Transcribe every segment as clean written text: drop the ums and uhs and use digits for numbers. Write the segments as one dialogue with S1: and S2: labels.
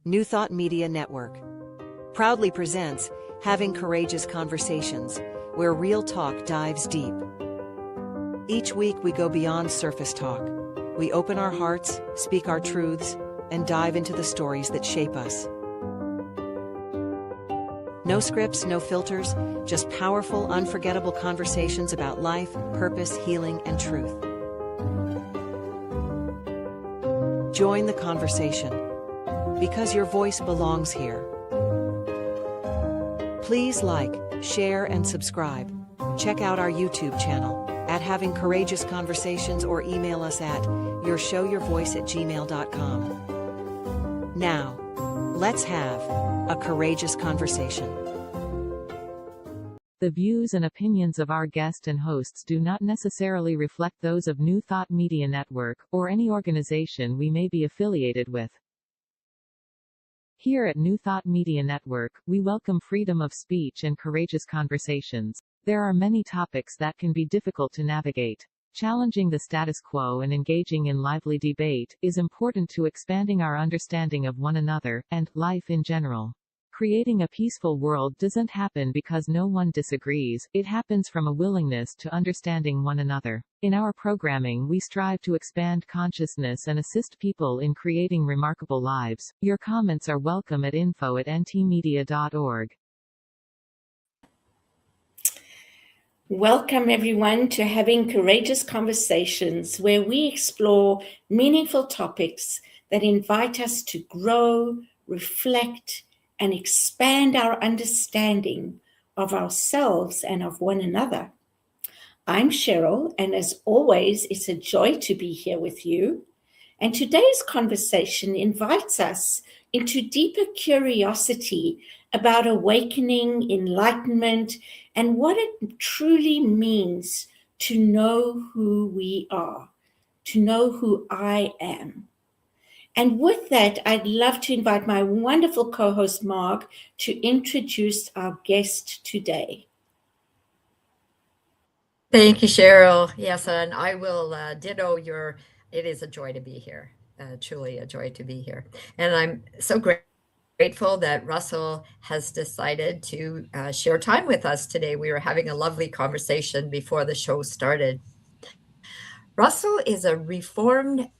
S1: New Thought Media Network proudly presents Having Courageous Conversations, where real talk dives deep. Each week we go beyond surface talk. We open our hearts, speak our truths, and dive into the stories that shape us. No scripts, no filters, just powerful, unforgettable conversations about life, purpose, healing, and truth. Join the conversation, because your voice belongs here. Please like, share, and subscribe. Check out our YouTube channel at Having Courageous Conversations or email us at yourshowyourvoice@gmail.com. Now, let's have a courageous conversation.
S2: The views and opinions of our guest and hosts do not necessarily reflect those of New Thought Media Network, or any organization we may be affiliated with. Here at New Thought Media Network, we welcome freedom of speech and courageous conversations. There are many topics that can be difficult to navigate. Challenging the status quo and engaging in lively debate is important to expanding our understanding of one another, and life in general. Creating a peaceful world doesn't happen because no one disagrees, it happens from a willingness to understanding one another. In our programming, we strive to expand consciousness and assist people in creating remarkable lives. Your comments are welcome at info@ntmedia.org.
S3: Welcome everyone to Having Courageous Conversations, where we explore meaningful topics that invite us to grow, reflect, and expand our understanding of ourselves and of one another. I'm Cheryl, and as always, it's a joy to be here with you. And today's conversation invites us into deeper curiosity about awakening, enlightenment, and what it truly means to know who we are, to know who I am. And with that, I'd love to invite my wonderful co-host, Mark, to introduce our guest today.
S4: Thank you, Cheryl. Yes, and I will ditto it is a joy to be here, truly a joy to be here. And I'm so grateful that Russell has decided to share time with us today. We were having a lovely conversation before the show started. Russell is a reformed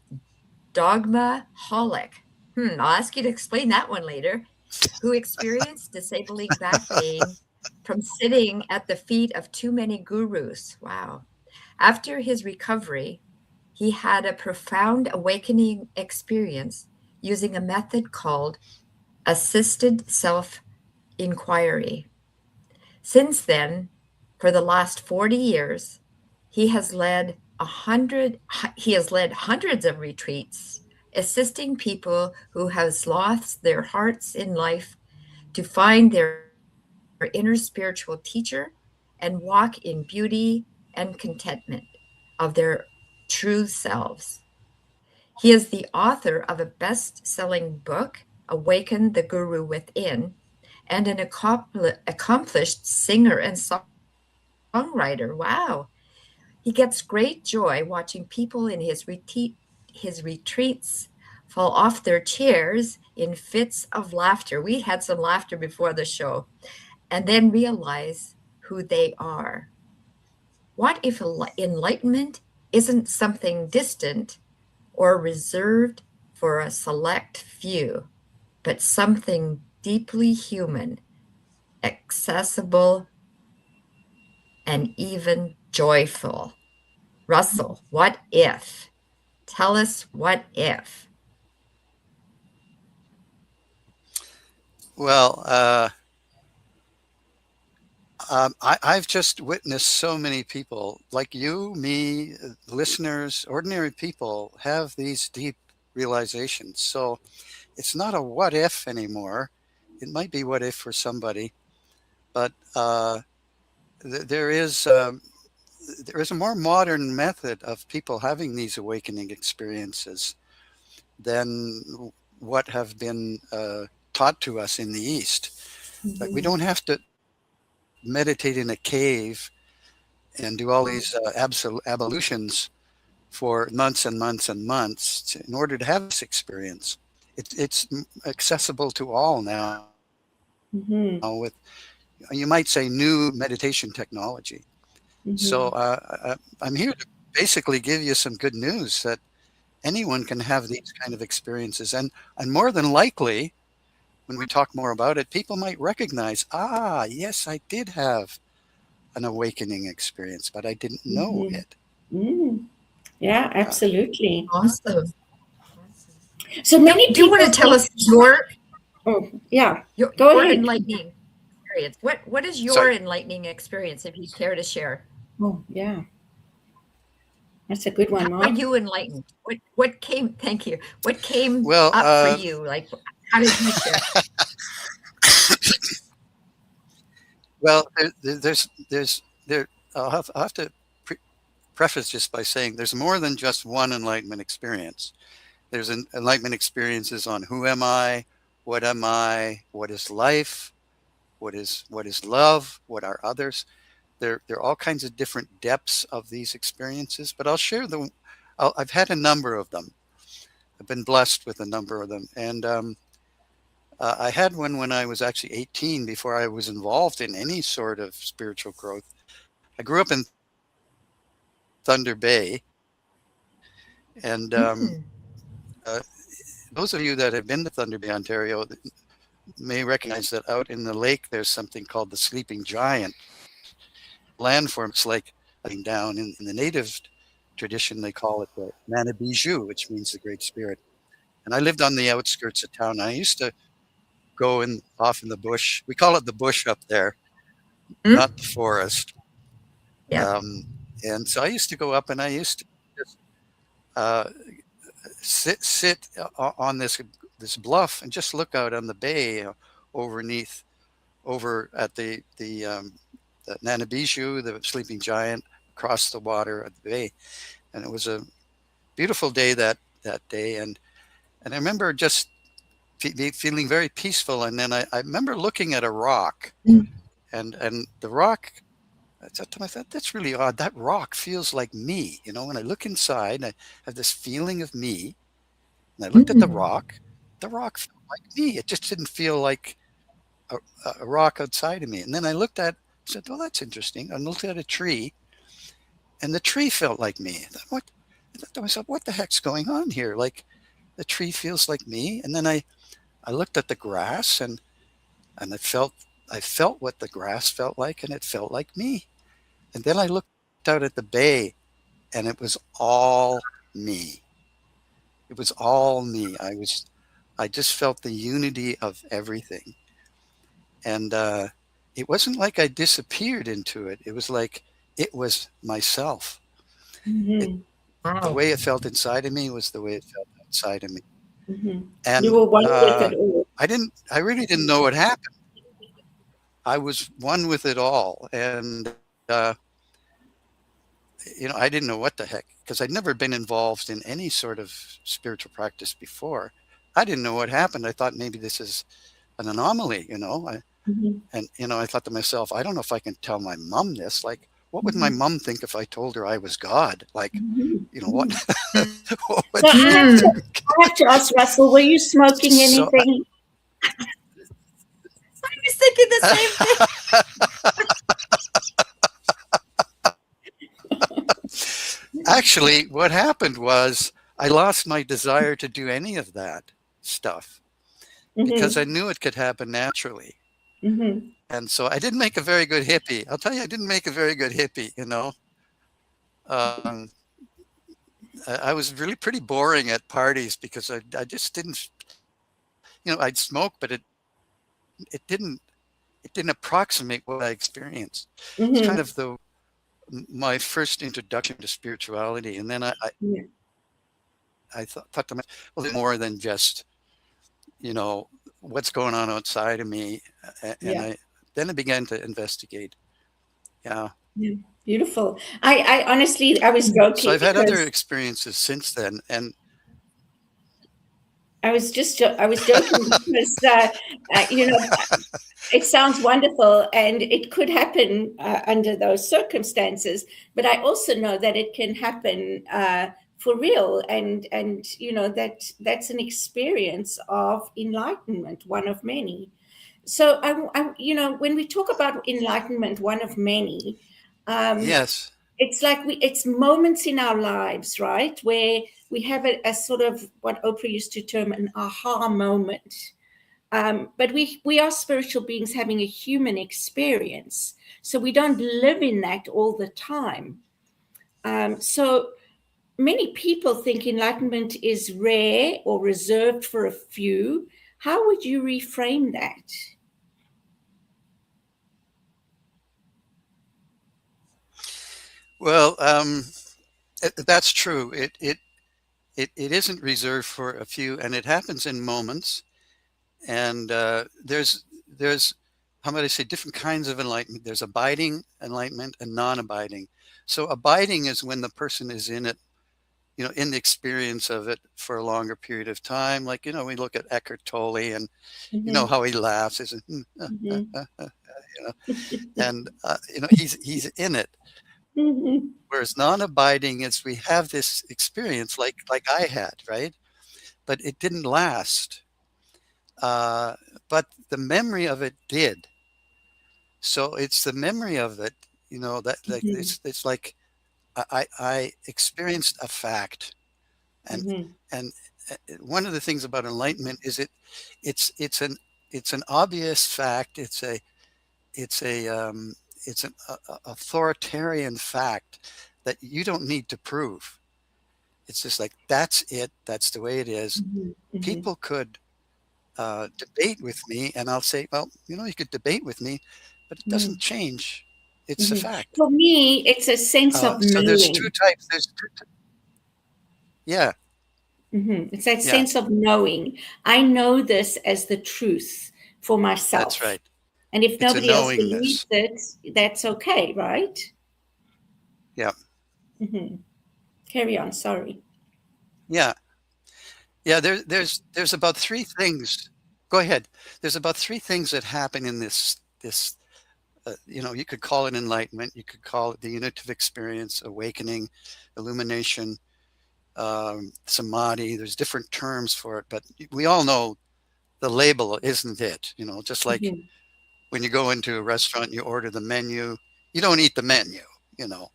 S4: dogma-holic. I'll ask you to explain that one later. Who experienced disabling back pain from sitting at the feet of too many gurus. Wow. After his recovery, he had a profound awakening experience using a method called assisted self-inquiry. Since then, for the last 40 years, he has led hundreds of retreats, assisting people who have lost their hearts in life to find their inner spiritual teacher and walk in beauty and contentment of their true selves. He is the author of a best-selling book, Awaken the Guru Within, and an accomplished singer and songwriter. Wow. He gets great joy watching people in his retreats fall off their chairs in fits of laughter. We had some laughter before the show, and then realize who they are. What if enlightenment isn't something distant or reserved for a select few, but something deeply human, accessible, and even joyful? Russell, what if? Tell us what if.
S5: Well, I've just witnessed so many people like you, me, listeners, ordinary people have these deep realizations. So it's not a what if anymore. It might be what if for somebody, but there is a more modern method of people having these awakening experiences than what have been taught to us in the East.
S3: Mm-hmm.
S5: Like, we don't have to meditate in a cave and do all these ablutions for months and months and months in order to have this experience. it's accessible to all now
S3: Mm-hmm.
S5: with, you might say, new meditation technology. So
S3: Mm-hmm.
S5: I'm here to basically give you some good news that anyone can have these kind of experiences, and more than likely, when we talk more about it, people might recognize, yes, I did have an awakening experience, but I didn't know
S3: Mm-hmm.
S5: it.
S3: Mm. Yeah,
S5: Yeah.
S3: absolutely.
S4: Awesome.
S3: So many
S4: Do you want
S3: people
S4: to tell
S3: think,
S4: us your
S3: oh, yeah,
S4: your,
S3: go
S4: your
S3: ahead.
S4: enlightening experience? What is your
S5: Sorry.
S4: enlightening experience, if you care to share?
S3: Oh, yeah, that's a good one,
S4: How are
S3: Mark.
S4: you enlightened? What came? Thank you. What came
S5: Well,
S4: up for you? Like, how did you share?
S5: well, there. I'll have to preface just by saying there's more than just one enlightenment experience. There's an enlightenment experiences on who am I, what is life, what is love, what are others. There are all kinds of different depths of these experiences, but I'll share them. I've had a number of them. I've been blessed with a number of them, and I had one when I was actually 18, before I was involved in any sort of spiritual growth. I grew up in Thunder Bay, and
S4: Mm,
S5: uh, those of you that have been to Thunder Bay, Ontario, may recognize that out in the lake there's something called the sleeping giant landform. It's like down in the native tradition, they call it the Manabiju, which means the Great Spirit. And I lived on the outskirts of town. I used to go in off in the bush. We call it the bush up there,
S4: mm,
S5: not the forest.
S4: yep.
S5: Um, and so I used to go up, and I used to just uh, sit on this bluff and just look out on the bay, overneath over at the Nanabiju, the sleeping giant, across the water at the bay. And it was a beautiful day that day. And I remember just feeling very peaceful. And then I remember looking at a rock,
S4: Mm,
S5: and the rock, I thought to myself, that's really odd. That rock feels like me. When I look inside, I have this feeling of me. And I looked at
S4: mm,
S5: the rock felt like me. It just didn't feel like a, a rock outside of me. And then I said, well, that's interesting. I looked at a tree, and the tree felt like me. I thought to myself, what the heck's going on here? Like, the tree feels like me. And then I looked at the grass, and I felt what the grass felt like, and it felt like me. And then I looked out at the bay, and it was all me. It was all me. I just felt the unity of everything. And it wasn't like I disappeared into it. It was like it was myself. It,
S3: Mm-hmm.
S5: the
S4: wow.
S5: way it felt inside of me was the way it felt outside of me.
S3: Mm-hmm. You
S5: And
S3: were one with it all.
S5: I really didn't know what happened. I was one with it all. And, I didn't know what the heck, because I'd never been involved in any sort of spiritual practice before. I didn't know what happened. I thought maybe this is an anomaly.
S3: Mm-hmm.
S5: And, I thought to myself, I don't know if I can tell my mom this. Like, what would my
S3: Mm-hmm.
S5: mom think if I told her I was God? Like, what,
S3: Mm-hmm.
S5: what would
S3: So
S5: she
S4: Mm,
S5: think?
S3: I have to ask Russell, were you smoking
S5: So,
S3: anything?
S4: I was thinking the same thing.
S5: actually, what happened was I lost my desire to do any of that stuff, because
S3: Mm-hmm.
S5: I knew it could happen naturally.
S3: Mm-hmm.
S5: And so I didn't make a very good hippie. I'll tell you, I didn't make a very good hippie. Um, I was really pretty boring at parties, because I just didn't, I'd smoke, but it didn't it didn't approximate what I experienced. It's kind
S3: Mm-hmm.
S5: of my first introduction to spirituality. And then
S3: Yeah.
S5: I thought to myself, well, there's more than just, you know, what's going on outside of me. And
S3: Yeah.
S5: then I began to investigate. Yeah.
S3: Yeah. Beautiful. I honestly, I was
S5: So
S3: joking
S5: I've had other
S3: because
S5: experiences since then. And
S3: I was joking because, it sounds wonderful and it could happen under those circumstances. But I also know that it can happen for real. And that's an experience of enlightenment, one of many. So when we talk about enlightenment, one of many, um,
S5: Yes.
S3: it's like it's moments in our lives, right, where we have a sort of what Oprah used to term an aha moment. But we are spiritual beings having a human experience, so we don't live in that all the time. So many people think enlightenment is rare or reserved for a few. How would you reframe that?
S5: Well, that's true. It isn't reserved for a few, and it happens in moments. And there's how might I say, different kinds of enlightenment. There's abiding enlightenment and non-abiding. So abiding is when the person is in it, in the experience of it for a longer period of time. Like, we look at Eckhart Tolle, and
S3: Mm-hmm.
S5: how he laughs is,
S3: Mm-hmm.
S5: and he's in it.
S3: Mm-hmm.
S5: Whereas non-abiding is we have this experience like I had, right? But it didn't last. Uh, but the memory of it did. So it's the memory of it, that like it's like I experienced a fact, and
S3: Mm-hmm.
S5: and one of the things about enlightenment is it's it's an it's an obvious fact. It's a it's an authoritarian fact that you don't need to prove. It's just like that's it. That's the way it is.
S3: Mm-hmm. Mm-hmm.
S5: People could debate with me, and I'll say, well, you could debate with me, but it
S3: Mm-hmm.
S5: doesn't change. It's a
S3: Mm-hmm.
S5: fact.
S3: For me, it's a sense of
S5: So there's two
S3: knowing.
S5: types. Yeah,
S3: Mm-hmm. It's that
S5: yeah,
S3: sense of knowing. I know this as the truth for
S5: that's
S3: myself.
S5: right.
S3: And if
S5: It's a
S3: nobody else believes
S5: knowingness.
S3: it, that's okay, right?
S5: Yeah,
S3: Mm-hmm. Carry on. Sorry.
S5: yeah, yeah. There's about three things. Go ahead. There's about three things that happen in this. You could call it enlightenment. You could call it the unitive experience, awakening, illumination, samadhi. There's different terms for it, but we all know the label isn't it. Just like
S3: Mm-hmm.
S5: when you go into a restaurant, you order the menu. You don't eat the menu, you know,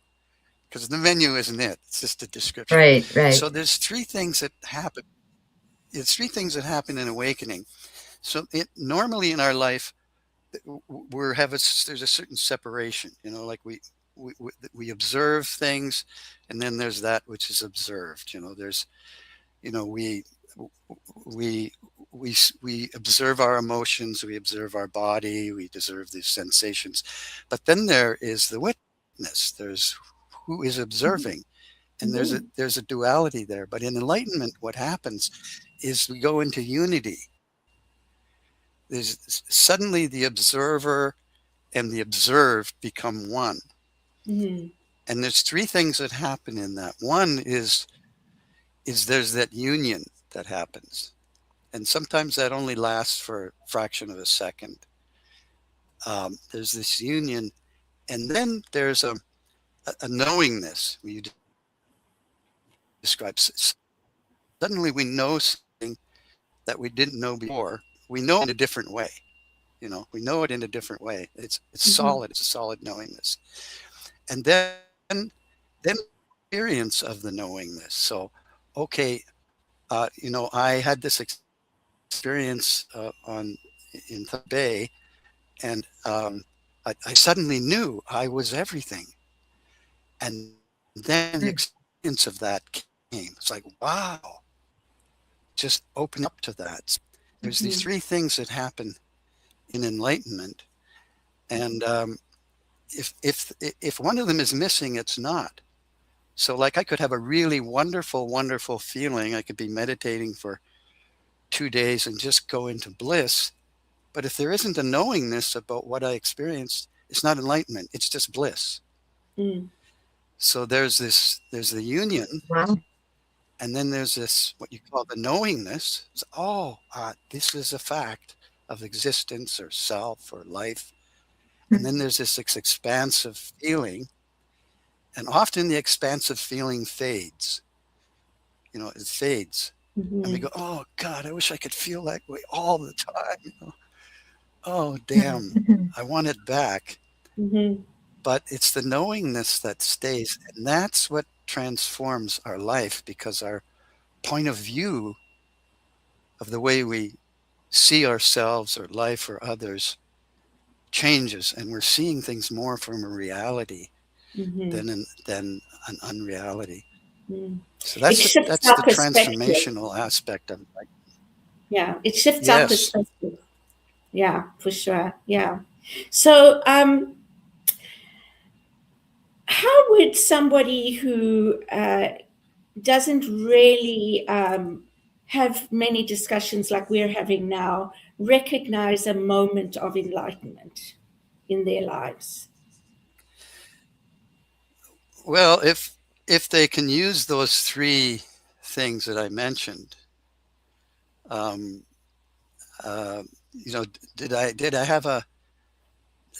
S5: because the menu isn't it. It's just a description.
S4: Right, right.
S5: So there's three things that happen. It's three things that happen in awakening. So normally in our life, there's a certain separation. Like we observe things, and then there's that which is observed. There's we we we observe our emotions, we observe our body, we observe these sensations, but then there is the witness. There's who is observing, and there's a
S3: Mm-hmm.
S5: there's a duality there. But in enlightenment, what happens is we go into unity. There's suddenly the observer and the observed become one.
S3: Mm-hmm.
S5: And there's three things that happen in that. One is there's that union that happens. And sometimes that only lasts for a fraction of a second. There's this union, and then there's a knowingness. You describe suddenly we know something that we didn't know before. We know it in a different way. We know it in a different way. It's
S3: Mm-hmm.
S5: solid. It's a solid knowingness, and then experience of the knowingness. So, okay, I had this experience on in Bay, and I suddenly knew I was everything. And then the
S4: Mm,
S5: experience of that came. It's like, wow, just open up to that. There's these
S3: Mm-hmm.
S5: three things that happen in enlightenment, and if one of them is missing, it's not. So, like, I could have a really wonderful, wonderful feeling. I could be meditating for 2 days and just go into bliss. But if there isn't a knowingness about what I experienced, it's not enlightenment. It's just bliss.
S3: Mm-hmm.
S5: So there's the union,
S4: wow.
S5: and then there's this what you call the knowingness. It's, oh, this is a fact of existence or self or life. And then there's this expansive feeling, and often the expansive feeling fades. it fades. And we go, oh God, I wish I could feel that way all the time. Oh, damn, I want it back. But it's the knowingness that stays. And that's what transforms our life, because our point of view of the way we see ourselves or life or others changes. And we're seeing things more from a reality than an unreality. So
S3: It
S5: that's
S3: shifts
S5: the
S3: our perspective.
S5: transformational aspect of it.
S3: Yeah, it shifts our
S5: Yes.
S3: perspective. Yeah, for sure. Yeah. So, how would somebody who doesn't really have many discussions like we're having now recognize a moment of enlightenment in their lives?
S5: Well, if they can use those three things that I mentioned,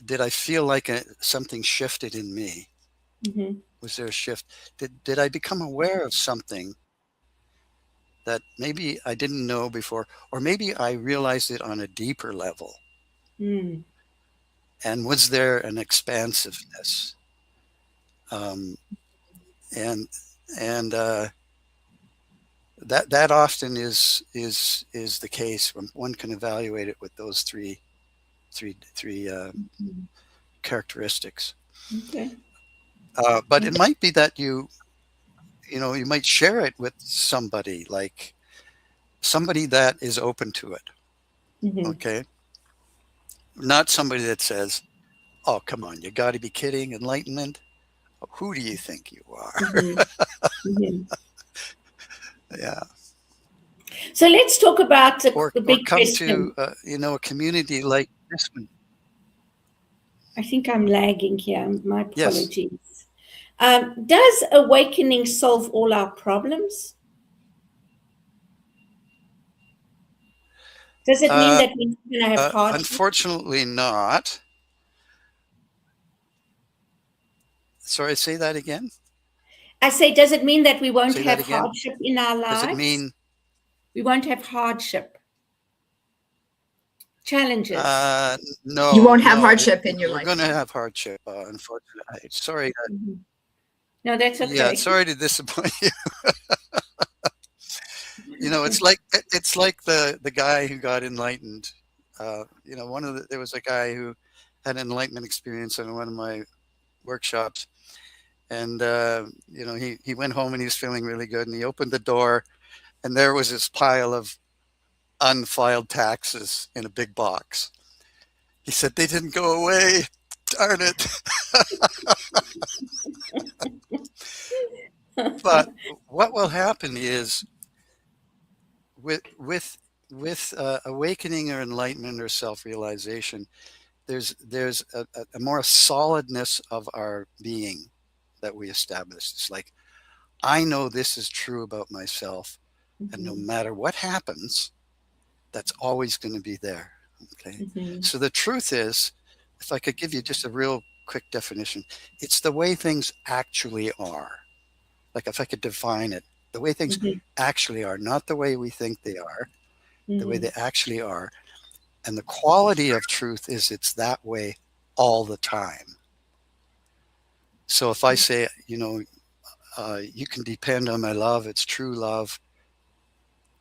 S5: did I feel like something shifted in me? Was there a shift? Did I become aware of something that maybe I didn't know before, or maybe I realized it on a deeper level? And was there an expansiveness? And that often is the case when one can evaluate it with those three characteristics.
S3: Okay.
S5: But it might be that you might share it with somebody, like somebody that is open to it. Okay. Not somebody that says, oh, come on, you got to be kidding, enlightenment. Who do you think you are? Yeah.
S3: So let's talk about
S5: Or
S3: the big
S5: come
S3: question.
S5: to a community like this one.
S3: I think I'm lagging here. My
S5: Yes.
S3: apologies. Does awakening solve all our problems? Does it mean that we're going to have hardship?
S5: Unfortunately not. Sorry, say that again.
S3: I say, does it mean that we won't
S5: Say that
S3: have
S5: again.
S3: hardship in our lives?
S5: Does it mean
S3: we won't have hardship? Challenges?
S5: No.
S4: You won't have hardship in your life.
S5: We're going to have hardship, unfortunately. Sorry.
S3: No, that's okay.
S5: Yeah, sorry to disappoint you. It's like the guy who got enlightened. There was a guy who had an enlightenment experience in one of my workshops, and he went home and he was feeling really good, and he opened the door, and there was this pile of unfiled taxes in a big box. He said, they didn't go away. Darn it. But what will happen is with awakening or enlightenment or self-realization, there's a more solidness of our being that we establish. It's like, I know this is true about myself, and no matter what happens, that's always going to be there. Okay. So the truth is, if I could give you just a real quick definition, it's the way things actually are. Like, if I could define it, the way things actually are, not the way we think they are, the way they actually are. And the quality of truth is it's that way all the time. So if I say, you can depend on my love, it's true love,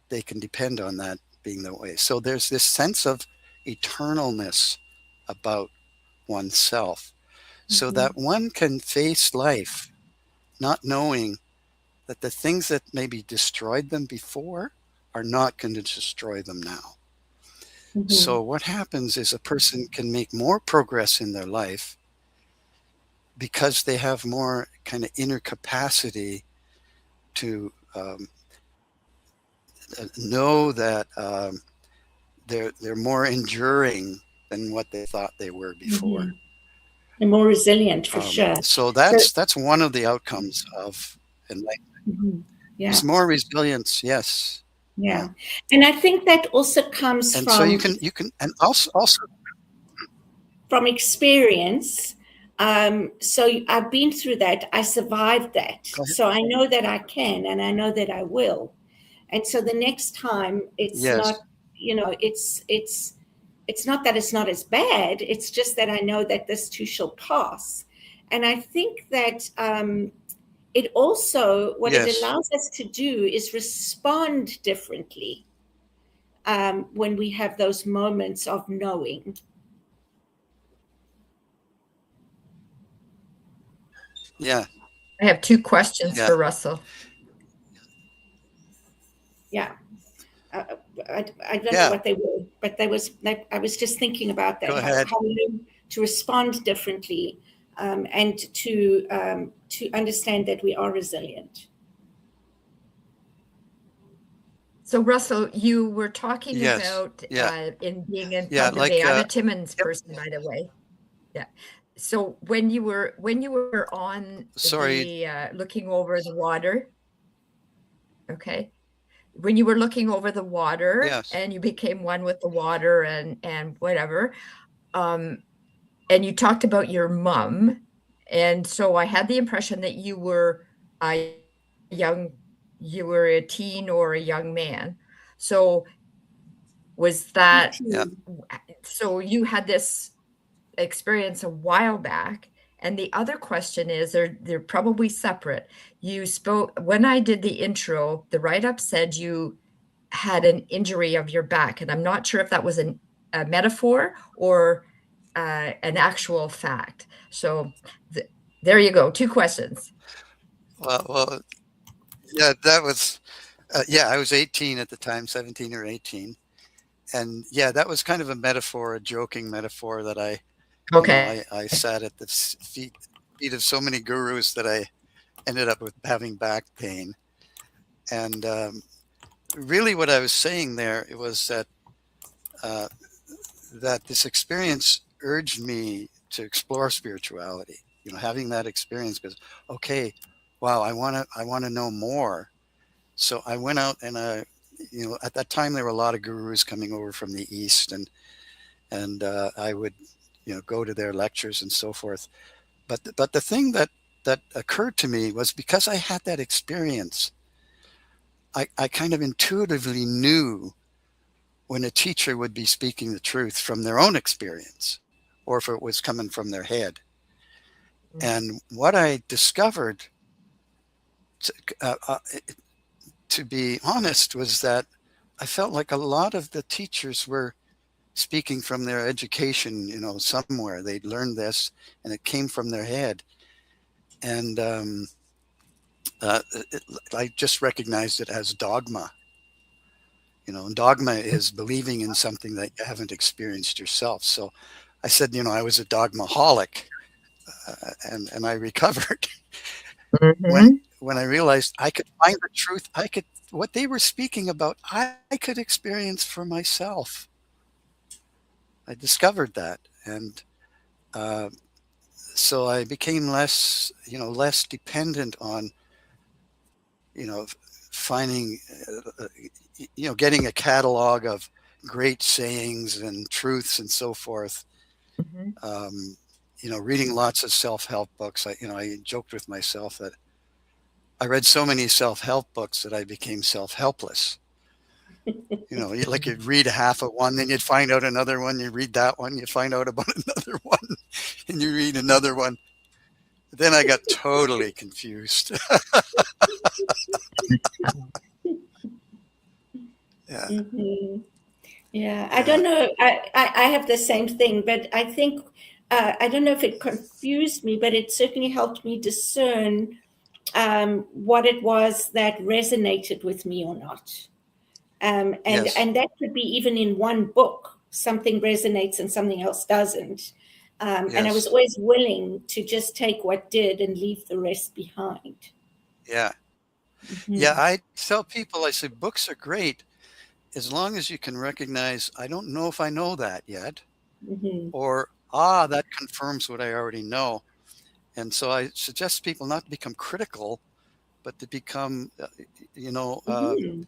S5: they can depend on that being the way. So there's this sense of eternalness about oneself, so that one can face life not knowing that the things that maybe destroyed them before are not going to destroy them now. So what happens is a person can make more progress in their life because they have more kind of inner capacity to know that they're more enduring than what they thought they were before.
S3: And more resilient, for sure.
S5: So that's one of the outcomes of enlightenment. There's more resilience, yes.
S3: Yeah. And I think that also comes
S5: and
S3: from...
S5: so you can and also
S3: from experience. So I've been through that. I survived that.
S5: Go ahead.
S3: So I know that I can, and I know that I will. And so the next time, it's
S5: Yes.
S3: not, it's not that it's not as bad. It's just that I know that this too shall pass. And I think that it also, what it
S5: Yes.
S3: allows us to do is respond differently when we have those moments of knowing.
S5: Yeah.
S4: I have two questions
S5: Yeah.
S4: for Russell.
S3: Yeah. I don't know
S5: Yeah.
S3: what they were, but I was just thinking about that,
S5: Go ahead.
S3: how we learn to respond differently, and to understand that we are resilient.
S4: So Russell, you were talking
S5: Yes.
S4: about
S5: Yeah.
S4: in being in
S5: Yeah.
S4: Calgary. I'm a Timmins
S5: Yep.
S4: person, by the way. Yeah. So when you were on
S5: Sorry.
S4: the looking over the water, okay, when you were looking over the water
S5: Yes.
S4: and you became one with the water and whatever, and you talked about your mom, and so I had the impression that you were a a teen or a young man. So was that
S5: Yeah.
S4: so you had this experience a while back? And the other question is, they're probably separate. You spoke when I did the intro, the write-up said you had an injury of your back, and I'm not sure if that was a metaphor or an actual fact. So there you go. Two questions.
S5: Well, yeah, that was, yeah, I was 18 at the time, 17 or 18. And yeah, that was kind of a metaphor, a joking metaphor that
S4: Okay.
S5: I sat at the feet of so many gurus that I ended up with having back pain. And really what I was saying there, it was uh, that this experience urged me to explore spirituality, having that experience because, okay, wow, I want to know more. So I went out and at that time there were a lot of gurus coming over from the East, and I would, go to their lectures and so forth. But the thing that occurred to me was because I had that experience, I kind of intuitively knew when a teacher would be speaking the truth from their own experience, or if it was coming from their head. And what I discovered, to, uh, uh, to be honest, was that I felt like a lot of the teachers were speaking from their education, somewhere they'd learned this and it came from their head. And uh, I just recognized it as dogma. And dogma is believing in something that you haven't experienced yourself. So I said, I was a dogmaholic, and I recovered when
S4: Mm-hmm.
S5: when I realized I could find the truth. What they were speaking about, I could experience for myself. I discovered that, and uh, so I became less dependent on, finding, getting a catalog of great sayings and truths and so forth.
S4: Mm-hmm.
S5: Reading lots of self-help books. I joked with myself that I read so many self-help books that I became self-helpless. Like you'd read half of one, then you'd find out another one. You read that one, you find out about another one, and you read another one. Then I got totally confused. Yeah,
S3: Mm-hmm. Yeah, I
S5: yeah,
S3: don't know. I have the same thing, but I think I don't know if it confused me, but it certainly helped me discern what it was that resonated with me or not. And
S5: yes,
S3: and that could be even in one book. Something resonates and something else doesn't. And I was
S5: yes,
S3: always willing to just take what did and leave the rest behind.
S5: yeah, yeah.
S3: Hmm.
S5: I tell people, I say, books are great as long as you can recognize, I don't know if I know that yet,
S3: Hmm.
S5: or that confirms what I already know. And so I suggest people not to become critical, but to become, you know, uh,
S3: Hmm.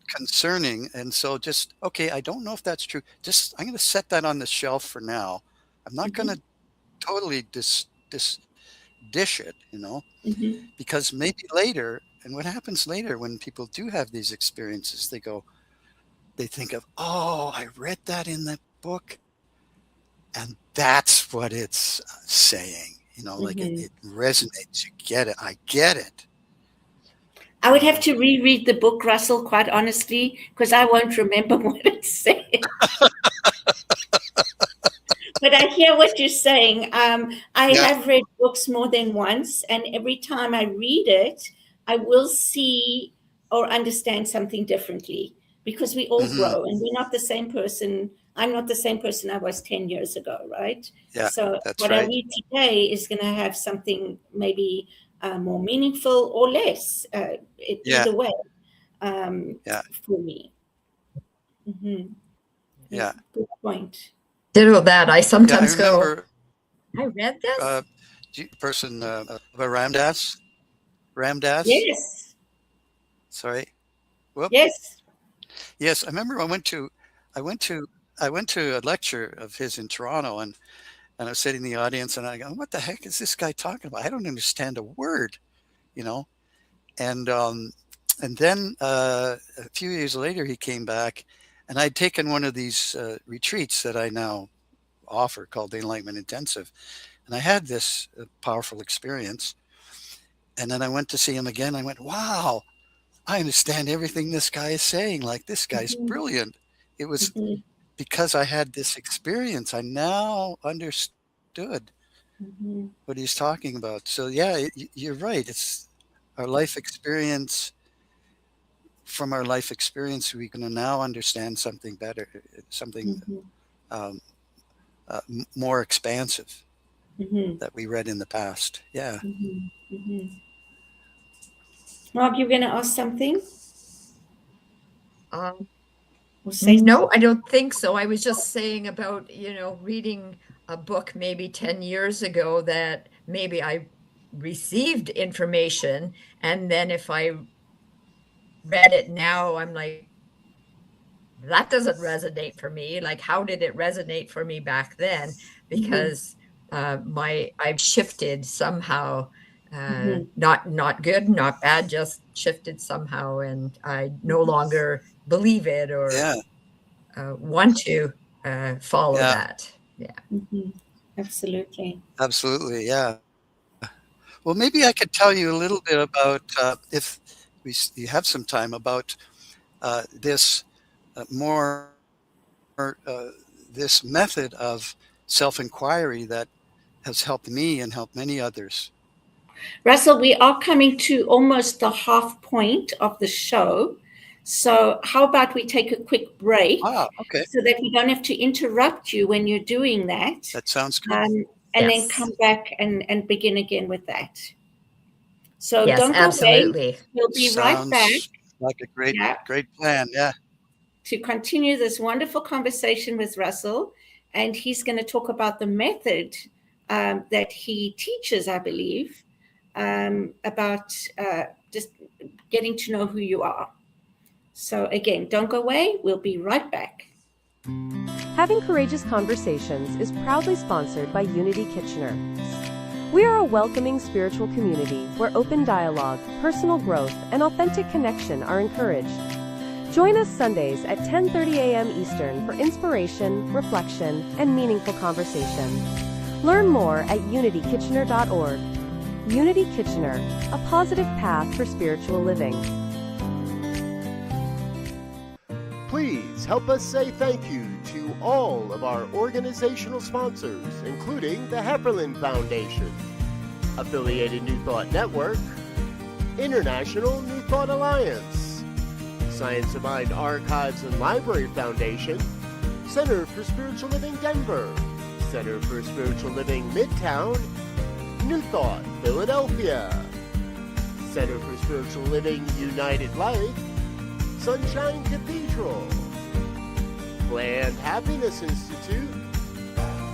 S5: concerning. And so just, okay, I don't know if that's true. Just, I'm going to set that on the shelf for now. I'm not going
S3: Hmm.
S5: to totally dish it,
S3: Mm-hmm.
S5: because maybe later, and what happens later when people do have these experiences, they think of, oh, I read that in that book, and that's what it's saying, like
S3: Mm-hmm.
S5: it resonates. You get it. I get it.
S3: I would have to reread the book, Russell, quite honestly, because I won't remember what it said. But I hear what you're saying. I
S5: Yeah.
S3: have read books more than once, and every time I read it, I will see or understand something differently, because we all
S5: Hmm.
S3: grow and we're not the same person. I'm not the same person I was 10 years ago, right?
S5: Yeah,
S3: So
S5: that's
S3: what I
S5: right.
S3: read today is going to have something maybe more meaningful or less,
S5: Yeah.
S3: either way, um,
S5: Yeah.
S3: for me. Hmm. Yeah,
S5: Yeah.
S3: good point.
S4: Ditto that. I
S5: Yeah. I
S4: sometimes go,
S5: remember
S4: I read this?
S5: person by Ramdas. Ramdas.
S3: Yes,
S5: Sorry. Whoop.
S3: yes.
S5: Yes, I remember I went to, I went to a lecture of his in Toronto, and I was sitting in the audience, and I go, what the heck is this guy talking about? I don't understand a word, you know. And and then a few years later, he came back, and I'd taken one of these retreats that I now offer called the Enlightenment Intensive, and I had this powerful experience. And then I went to see him again. I went, wow, I understand everything this guy is saying. Like, this guy's
S3: Mhm,
S5: brilliant. It was
S3: mhm,
S5: because I had this experience. I now understood
S3: mhm,
S5: what he's talking about. So yeah, you're right. It's our life experience. From our life experience, we can now understand something better, something
S3: mhm,
S5: um, more expansive
S3: mhm,
S5: that we read in the past. Yeah.
S3: mhm, mhm. Mark, you're going to ask something
S4: Um,
S3: or say
S4: no,
S3: something?
S4: I don't think so. I was just saying about, reading a book maybe 10 years ago that maybe I received information. And then if I read it now, I'm like, that doesn't resonate for me. Like, how did it resonate for me back then?
S3: Mhm,
S4: Because I've shifted somehow,
S3: mhm,
S4: not good, not bad, just shifted somehow, and I no
S3: mhm,
S4: longer believe it or
S5: Yeah.
S4: want to follow
S5: Yeah.
S4: that. Yeah.
S3: mhm. Absolutely.
S5: Absolutely. Yeah. Well, maybe I could tell you a little bit about, if you have some time, about this more this method of self-inquiry that has helped me and helped many others.
S3: Russell, we are coming to almost the half point of the show. So, how about we take a quick break
S5: Ah, okay,
S3: so that we don't have to interrupt you when you're doing that,
S5: that sounds good.
S3: um, and then
S4: Yes.
S3: come back and begin again with that. So,
S4: Yes,
S3: don't go away.
S4: absolutely.
S3: We'll be right back.
S5: Sounds like a
S3: Yeah,
S5: great plan. Yeah.
S3: to continue this wonderful conversation with Russell. And he's going to talk about the method that he teaches, I believe, about just getting to know who you are. So, again, don't go away. We'll be right back.
S6: Having Courageous Conversations is proudly sponsored by Unity Kitchener. We are a welcoming spiritual community where open dialogue, personal growth, and authentic connection are encouraged. Join us Sundays at 10:30 a.m. Eastern for inspiration, reflection, and meaningful conversation. Learn more at unitykitchener.org. Unity Kitchener, a positive path for spiritual living.
S7: Please help us say thank you to all of our organizational sponsors, including the Hefferland Foundation, Affiliated New Thought Network, International New Thought Alliance, Science of Mind Archives and Library Foundation, Center for Spiritual Living Denver, Center for Spiritual Living Midtown, New Thought Philadelphia, Center for Spiritual Living United Life, Sunshine Cathedral, Planned Happiness Institute,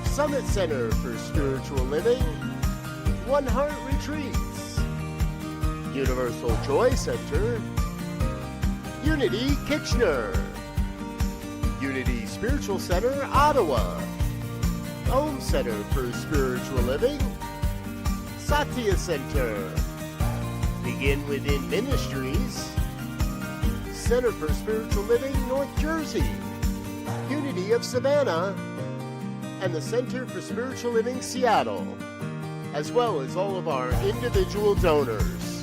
S7: Summit Center for Spiritual Living, One Heart Retreats, Universal Joy Center, Unity Kitchener, Unity Spiritual Center, Ottawa, Home Center for Spiritual Living, Satya Center. Begin Within Ministries, Center for Spiritual Living, North Jersey, Unity of Savannah, and the Center for Spiritual Living, Seattle, as well as all of our individual donors.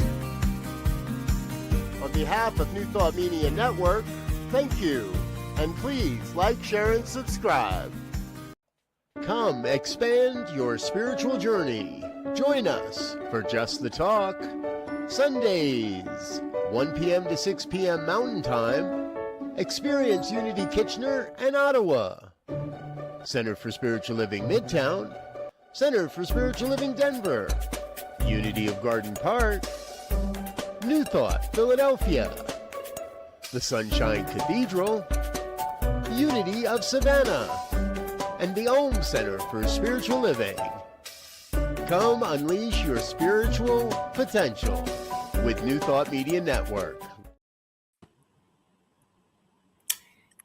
S7: On behalf of New Thought Media Network, thank you, and please like, share, and subscribe. Come expand your spiritual journey. Join us for Just the Talk, Sundays, 1 p.m. to 6 p.m. Mountain Time. Experience Unity Kitchener and Ottawa. Center for Spiritual Living Midtown, Center for Spiritual Living Denver, Unity of Garden Park, New Thought Philadelphia, the Sunshine Cathedral, Unity of Savannah, and the Om Center for Spiritual Living. Come unleash your spiritual potential with New Thought Media Network.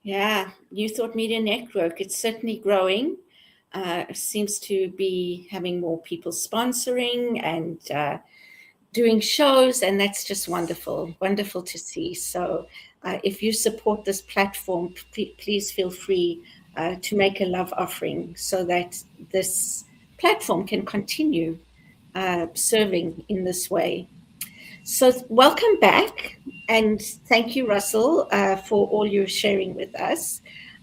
S3: Yeah, New Thought Media Network, it's certainly growing. Seems to be having more people sponsoring and doing shows, and that's just wonderful to see. So if you support this platform, please feel free to make a love offering so that this platform can continue serving in this way. So welcome back, and thank you, Russell, for all you're sharing with us.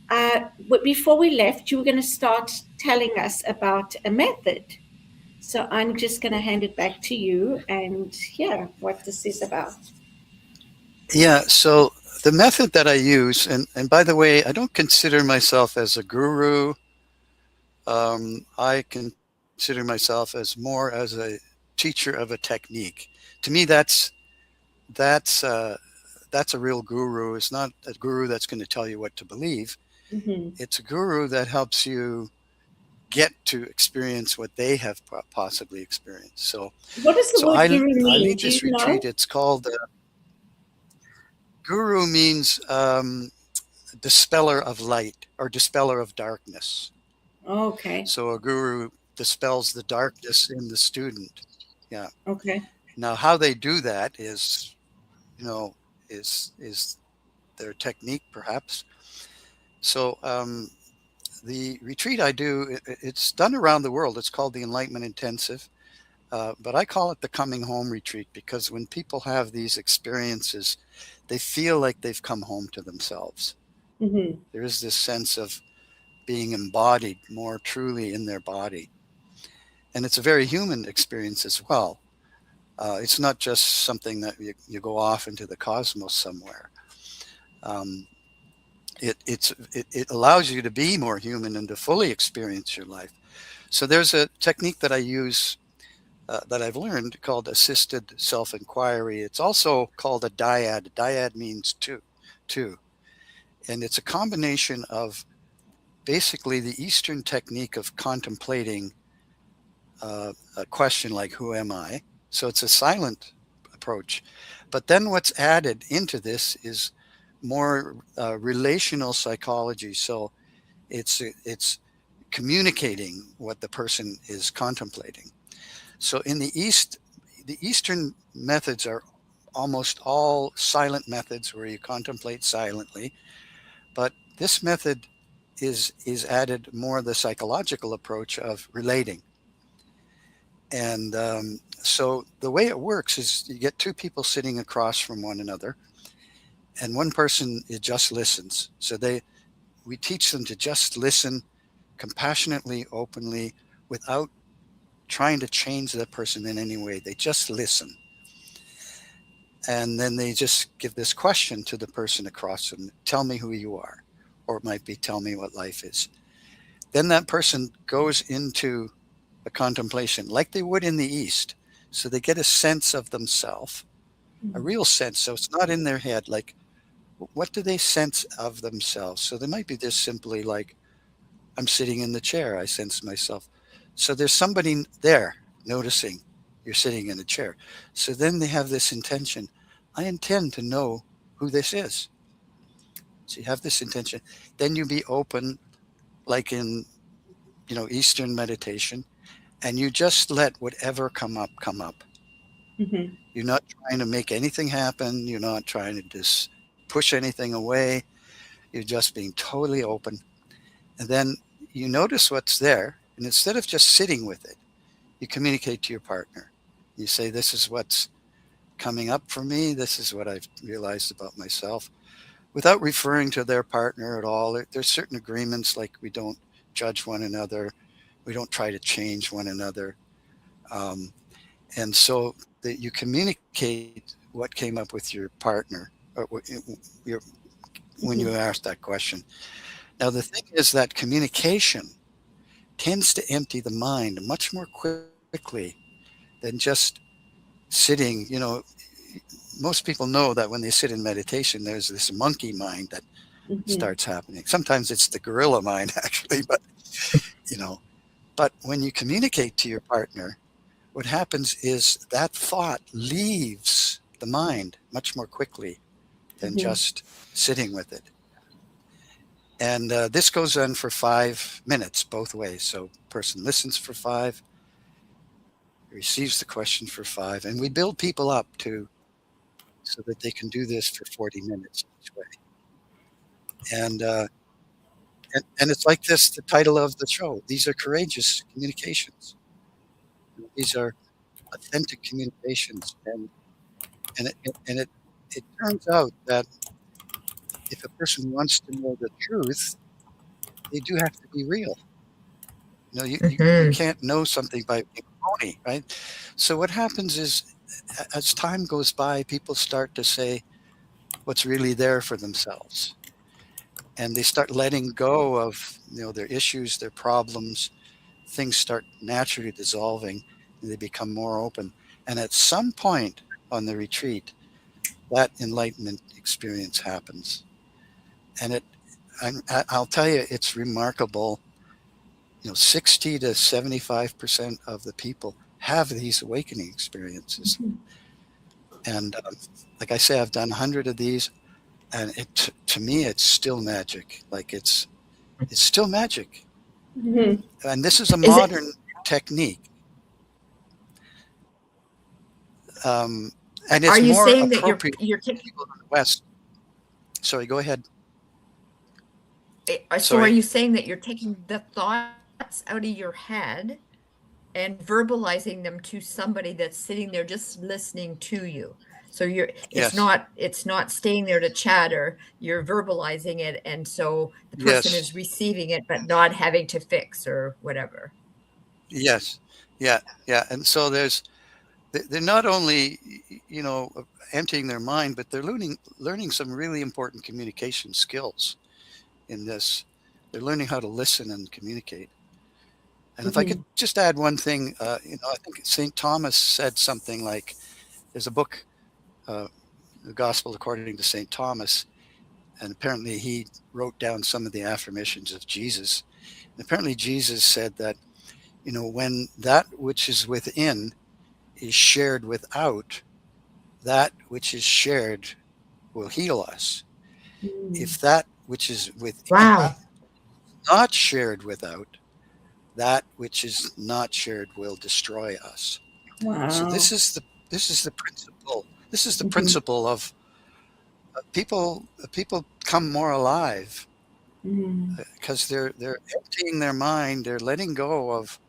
S3: But before we left, you were going to start telling us about a method. So I'm just going to hand it back to you and hear what this is about.
S5: Yeah, so the method that I use, and by the way, I don't consider myself as a guru. I consider myself as more as a teacher of a technique. To me, that's a real guru. It's not a guru that's going to tell you what to believe.
S3: Mm-hmm.
S5: It's a guru that helps you get to experience what they have possibly experienced. So,
S3: what does the word guru mean?
S5: I lead this retreat. It's called guru means dispeller of light or dispeller of darkness.
S3: Okay.
S5: So a guru dispels the darkness in the student. Yeah.
S3: Okay.
S5: Now, how they do that is, is their technique, perhaps. So the retreat I do, it's done around the world. It's called the Enlightenment Intensive, but I call it the Coming Home Retreat because when people have these experiences, they feel like they've come home to themselves.
S3: Mm-hmm.
S5: There is this sense of being embodied more truly in their body. And it's a very human experience as well. It's not just something that you go off into the cosmos somewhere. It allows you to be more human and to fully experience your life. So there's a technique that I use that I've learned called assisted self-inquiry. It's also called a dyad. Dyad means two. And it's a combination of basically the Eastern technique of contemplating a question like, who am I? So it's a silent approach. But then what's added into this is more relational psychology. So it's communicating what the person is contemplating. So in the East, the Eastern methods are almost all silent methods where you contemplate silently. But this method is added more the psychological approach of relating. And so the way it works is you get two people sitting across from one another, and one person just listens. So we teach them to just listen compassionately, openly, without trying to change that person in any way. They just listen. And then they just give this question to the person across from them: tell me who you are. Or it might be, tell me what life is. Then that person goes into a contemplation like they would in the East. So they get a sense of themselves, a real sense. So it's not in their head. Like, what do they sense of themselves? So they might be just simply like, I'm sitting in the chair. I sense myself. So there's somebody there noticing you're sitting in a chair. So then they have this intention. I intend to know who this is. So you have this intention. Then you be open, like in, Eastern meditation, and you just let whatever come up come up.
S3: Mm-hmm.
S5: You're not trying to make anything happen. You're not trying to just push anything away. You're just being totally open. And then you notice what's there. And instead of just sitting with it, you communicate to your partner. You say, this is what's coming up for me. This is what I've realized about myself, without referring to their partner at all. There's certain agreements, like we don't judge one another. We don't try to change one another. And so that you communicate what came up with your partner, or your, when you ask that question. Now, the thing is that communication tends to empty the mind much more quickly than just sitting. Most people know that when they sit in meditation, there's this monkey mind that
S3: Mm-hmm.
S5: starts happening. Sometimes it's the gorilla mind, actually, you know, but when you communicate to your partner, what happens is that thought leaves the mind much more quickly than
S3: Mm-hmm.
S5: just sitting with it. And this goes on for 5 minutes both ways. So person listens for 5, receives the question for 5, and we build people up so that they can do this for 40 minutes each way. And and it's like this, the title of the show. These are courageous communications. These are authentic communications, and it turns out that if a person wants to know the truth, they do have to be real. You can't know something by being phony, right? So what happens is, as time goes by, people start to say what's really there for themselves, and they start letting go of their issues, their problems. Things start naturally dissolving, and they become more open. And at some point on the retreat, that enlightenment experience happens, and I'll tell you, it's remarkable. 60 to 75% of the people have these awakening experiences. And like I say, I've done 100 of these, and to me, it's still magic. Like it's still magic.
S3: Mm-hmm.
S5: And this is a
S3: Is it?
S5: modern technique. And
S4: Are
S5: it's
S4: you
S5: more
S4: saying that
S5: appropriate
S4: you're
S5: for
S4: taking?
S5: people in the West. Sorry, go ahead.
S4: So are
S5: Sorry.
S4: you saying that you're taking the thoughts out of your head and verbalizing them to somebody that's sitting there just listening to you? So it's
S5: Yes.
S4: not staying there to chatter. You're verbalizing it, and so the person is
S5: Yes.
S4: receiving it, but not having to fix or whatever.
S5: Yes. Yeah. Yeah. And so they're not only, emptying their mind, but they're learning some really important communication skills in this. They're learning how to listen and communicate. And if I
S3: Mm-hmm.
S5: could just add one thing, I think St. Thomas said something like, there's a book, uh, The Gospel According to St. Thomas, and apparently he wrote down some of the affirmations of Jesus. And apparently Jesus said that, when that which is within is shared without, that which is shared will heal us. If that which is within
S4: Wow.
S5: not shared without, that which is not shared will destroy us. So
S3: Wow.
S5: this is the principle. This is the
S3: Mm-hmm.
S5: principle of people come more alive
S3: Mm-hmm.
S5: because they're emptying their mind. They're letting go of.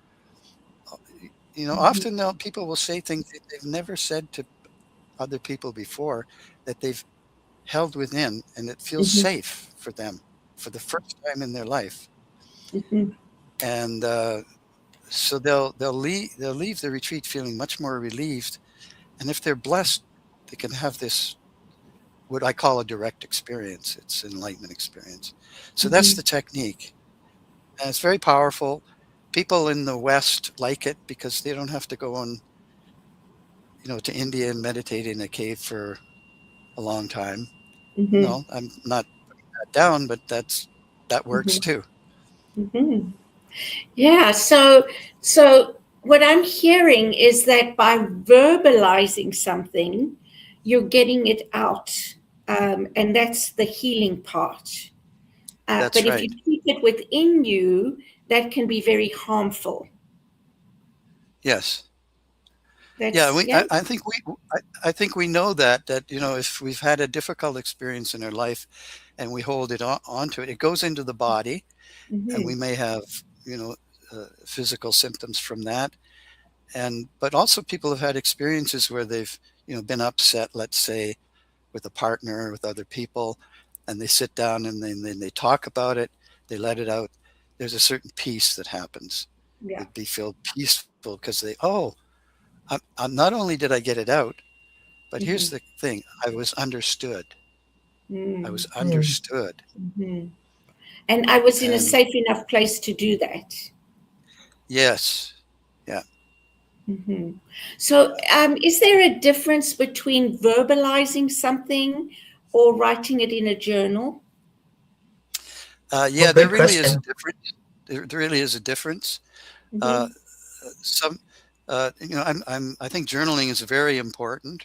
S3: Mm-hmm.
S5: Often people will say things that they've never said to other people before, that they've held within, and it feels
S3: Mm-hmm.
S5: safe for them for the first time in their life.
S3: Mm-hmm.
S5: And so they'll leave the retreat feeling much more relieved. And if they're blessed, they can have this, what I call a direct experience. It's an enlightenment experience. So that's
S3: Mm-hmm.
S5: the technique. And it's very powerful. People in the West like it because they don't have to go on, to India and meditate in a cave for a long time.
S3: Mm-hmm.
S5: I'm not putting that down, but that works
S3: Mm-hmm.
S5: too.
S3: Mm-hmm. Yeah. So what I'm hearing is that by verbalizing something, you're getting it out, and that's the healing part. But
S5: That's
S3: if you
S5: right.
S3: keep it within you, that can be very harmful.
S5: Yes. Yeah,
S3: That's, yeah.
S5: I think we know that if we've had a difficult experience in our life and we hold it onto it, it goes into the body, and we
S3: Mm-hmm.
S5: may have you know physical symptoms from that. And but also people have had experiences where they've been upset, let's say, with a partner, with other people, and they sit down and then they talk about it, they let it out. There's a certain peace that happens.
S3: Yeah.
S5: They feel peaceful because I'm not only did I get it out, but here's
S3: Mm-hmm.
S5: the thing: I was understood. I
S3: Mm-hmm.
S5: was understood,
S3: And I was in a
S5: and
S3: safe enough place to do that.
S5: yes, yeah,
S3: Hmm. So, is there a difference between verbalizing something or writing it in a journal?
S5: yeah. There
S4: Good
S5: really is a
S4: question.
S5: difference. There really is a difference. Uh,
S3: Hmm.
S5: some, I think journaling is very important.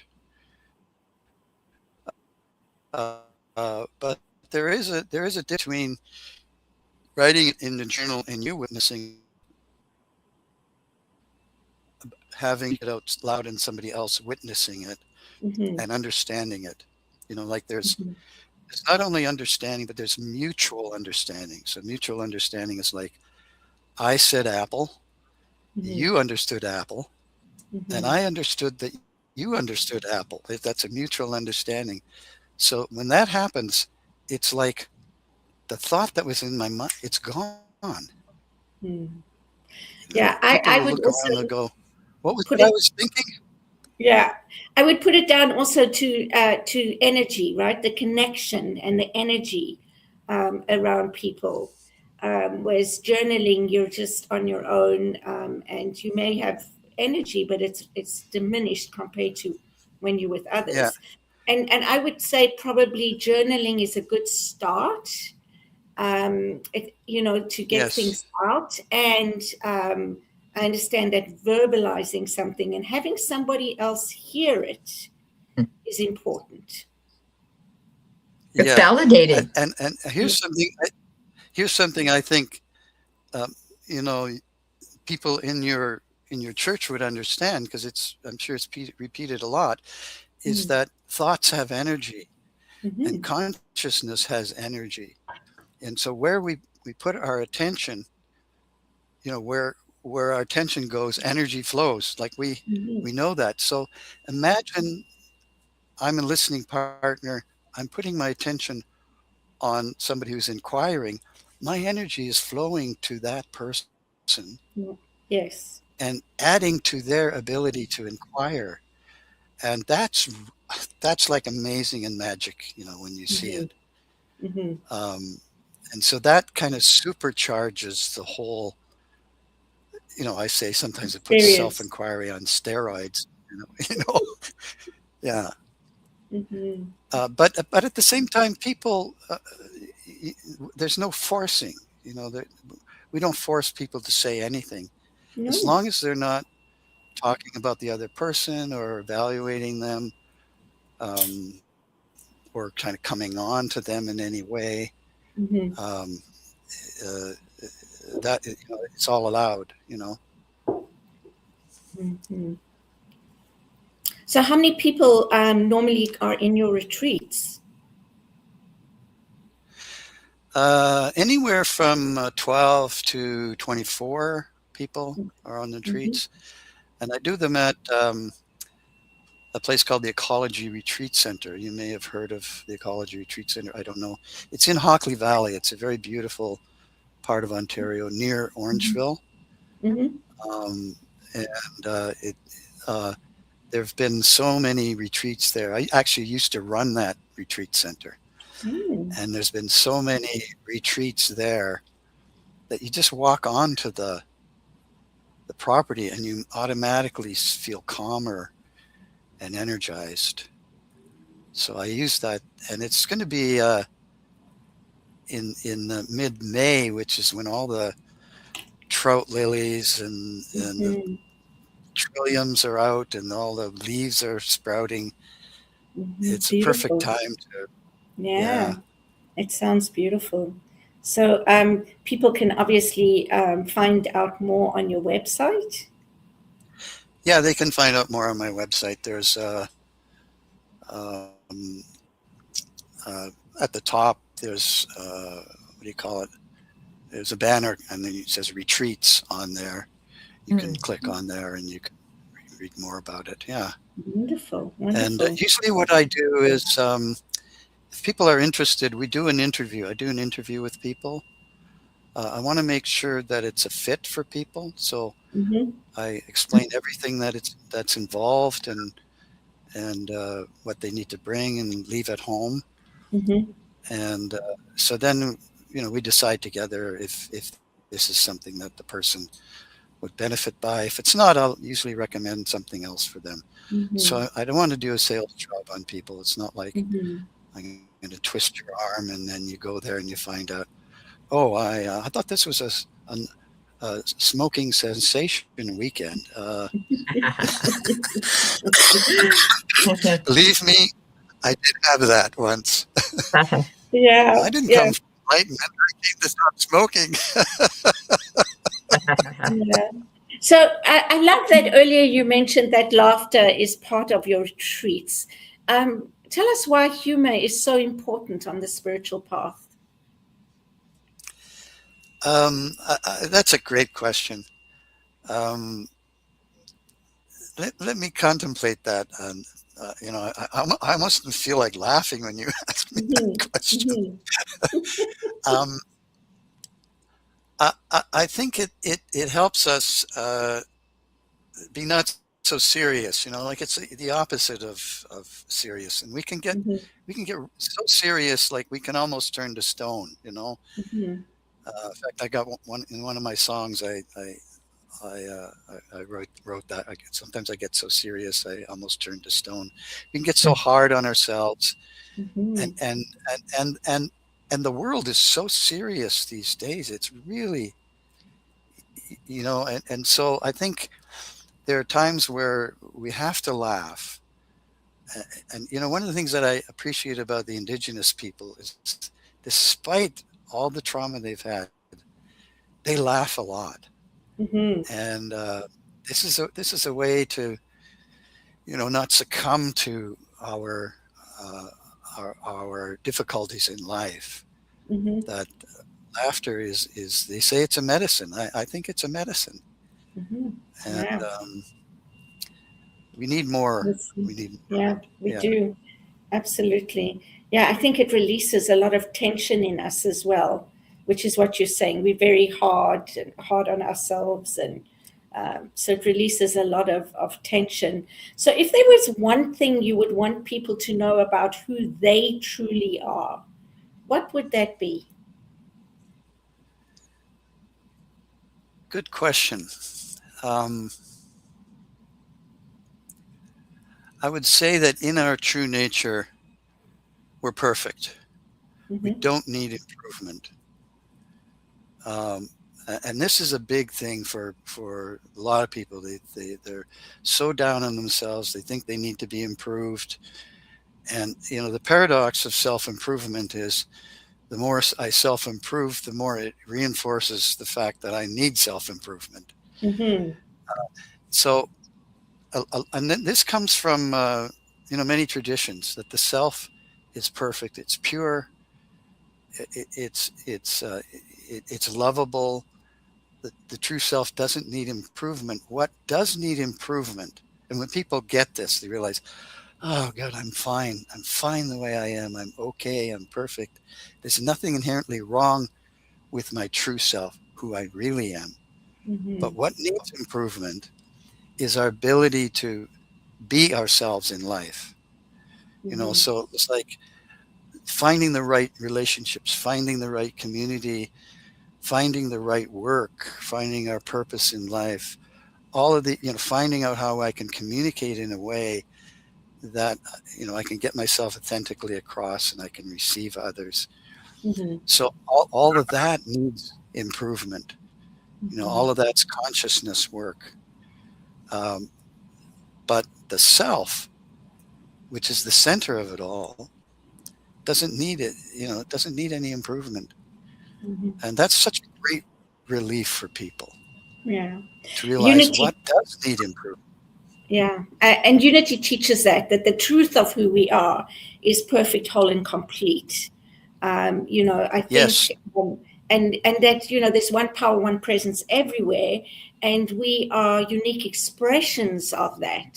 S5: But there is a difference between writing it in the journal and you witnessing, having it out loud and somebody else witnessing it
S3: Hmm.
S5: and understanding it. Like
S3: Hmm.
S5: there's not only understanding, but there's mutual understanding. So mutual understanding is like, I said apple,
S3: Hmm.
S5: you understood apple, and
S3: Hmm.
S5: I understood that you understood apple. That's a mutual understanding. So when that happens, it's like the thought that was in my mind, it's gone.
S3: Yeah,
S5: People
S3: I
S5: will
S3: would
S5: look
S3: also
S5: around and go, what was
S3: put
S5: it I
S3: it.
S5: was thinking?
S3: Yeah, I would put it down also to energy, right? The connection and the energy around people. Whereas journaling, you're just on your own, and you may have energy, but it's diminished compared to when you're with
S5: Yeah,
S3: others. And I would say probably journaling is a good start, to get
S5: yes,
S3: things out. And I understand that verbalizing something and having somebody else hear it is important.
S4: It's
S5: yeah. And
S4: validating.
S5: and, and here's something I think um, you know people in your church would understand, because I'm sure it's repeated a lot, is
S3: Mm-hmm.
S5: that thoughts have energy and
S3: Mm-hmm.
S5: consciousness has energy. And so where we put our attention, where our attention goes, energy flows. Like we know that. So imagine I'm a listening partner. I'm putting my attention on somebody who's inquiring. My energy is flowing to that person
S3: Mm-hmm. Yes.
S5: and adding to their ability to inquire. And that's like amazing and magic, when you see
S3: Mm-hmm.
S5: it.
S3: Mm-hmm.
S5: Um, and so that kind of supercharges the whole. I say sometimes it puts
S3: Experience.
S5: self-inquiry on steroids. You know, you know, yeah.
S3: Mm-hmm.
S5: But at the same time, people, there's no forcing. That we don't force people to say anything, as
S3: No.
S5: long as they're not talking about the other person or evaluating them, um, or kind of coming on to them in any way.
S3: Mm-hmm.
S5: Um, uh, that it's all allowed.
S3: Mm-hmm. So, how many people normally are in your retreats?
S5: Anywhere from 12 to 24 people are on the
S3: Mm-hmm.
S5: retreats, and I do them at a place called the Ecology Retreat Center. You may have heard of the Ecology Retreat Center. I don't know. It's in Hockley Valley. It's a very beautiful part of Ontario near Orangeville.
S3: Mm-hmm.
S5: Um, and uh, there have been so many retreats there. I actually used to run that retreat center,
S3: Mm-hmm.
S5: and there's been so many retreats there that you just walk onto the property and you automatically feel calmer and energized. So I use that, and it's going to be in the mid-May, which is when all the trout lilies and the
S3: Mm-hmm.
S5: trilliums are out and all the leaves are sprouting.
S3: Mm-hmm.
S5: It's a perfect
S3: Beautiful.
S5: time to,
S3: Yeah.
S5: yeah.
S3: It sounds beautiful. So, people can obviously find out more on your website.
S5: Yeah, they can find out more on my website. There's um, at the top, there's what do you call it? There's a banner, and then it says retreats on there. You can click on there, and you can read more about it. Yeah.
S3: Wonderful,
S5: And
S3: wonderful.
S5: usually, what I do is, if people are interested, we do an interview. I do an interview with people. I want to make sure that it's a fit for people, so
S3: Mm-hmm.
S5: I explain everything that's involved, and what they need to bring and leave at home.
S3: Mm-hmm.
S5: And so then, we decide together if this is something that the person would benefit by. If it's not, I'll usually recommend something else for them.
S3: Mm-hmm.
S5: So I don't want to do a sales job on people. It's not like
S3: Mm-hmm.
S5: I'm going to twist your arm and then you go there and you find out, oh, I thought this was a smoking sensation weekend. Believe me, I did have that once.
S3: Yeah,
S5: I didn't
S3: yeah,
S5: come from Enlightenment. I came to stop smoking.
S3: yeah. So I love that earlier you mentioned that laughter is part of your retreats. Tell us why humor is so important on the spiritual path.
S5: That's a great question. Um, let me contemplate that. I almost feel like laughing when you ask me
S3: Mm-hmm.
S5: that question.
S3: Mm-hmm.
S5: Um, I think it helps us be not so serious. Like it's the opposite of serious, and
S3: Mm-hmm.
S5: we can get so serious, like we can almost turn to stone.
S3: Mm-hmm.
S5: In fact, I got one in one of my songs. I wrote that. Sometimes I get so serious, I almost turn to stone. We can get so hard on ourselves,
S3: Mm-hmm.
S5: and the world is so serious these days. It's really, and so I think there are times where we have to laugh. And one of the things that I appreciate about the indigenous people is, despite all the trauma they've had, they laugh a lot.
S3: Mm-hmm.
S5: And this is a way to not succumb to uh, our difficulties in life.
S3: Mm-hmm.
S5: That laughter is they say it's a medicine. I think it's a medicine,
S3: Mm-hmm.
S5: and
S3: Yeah.
S5: we need more.
S3: Listen.
S5: We need more of
S3: Yeah,
S5: it.
S3: we
S5: Yeah.
S3: do. Absolutely. Yeah, I think it releases a lot of tension in us as well, which is what you're saying. We're very hard on ourselves. And so it releases a lot of tension. So if there was one thing you would want people to know about who they truly are, what would that be?
S5: Good question. I would say that in our true nature, we're perfect. We
S3: Mm-hmm.
S5: don't need improvement. And this is a big thing for a lot of people. They're so down on themselves. They think they need to be improved. And, the paradox of self-improvement is the more I self-improve, the more it reinforces the fact that I need self-improvement.
S3: Mm-hmm.
S5: So, and then this comes from, many traditions, that the self is perfect. It's pure. It's lovable. The true self doesn't need improvement. What does need improvement? And when people get this, they realize, oh God, I'm fine. I'm fine the way I am. I'm okay. I'm perfect. There's nothing inherently wrong with my true self, who I really am.
S3: Mm-hmm.
S5: But what needs improvement is our ability to be ourselves in life.
S3: Mm-hmm.
S5: So it's like finding the right relationships, finding the right community, finding the right work, finding our purpose in life, all of the, finding out how I can communicate in a way that, I can get myself authentically across and I can receive others.
S3: Mm-hmm.
S5: So all of that needs improvement.
S3: Mm-hmm.
S5: All of that's consciousness work. But the self, which is the center of it all, doesn't need it. It doesn't need any improvement.
S3: Mm-hmm.
S5: And that's such a great relief for people
S3: Yeah.
S5: to realize
S3: Unity.
S5: what does need improvement.
S3: Yeah. And unity teaches that the truth of who we are is perfect, whole, and complete. I
S5: Yes.
S3: think, and that, there's one power, one presence everywhere, and we are unique expressions of that.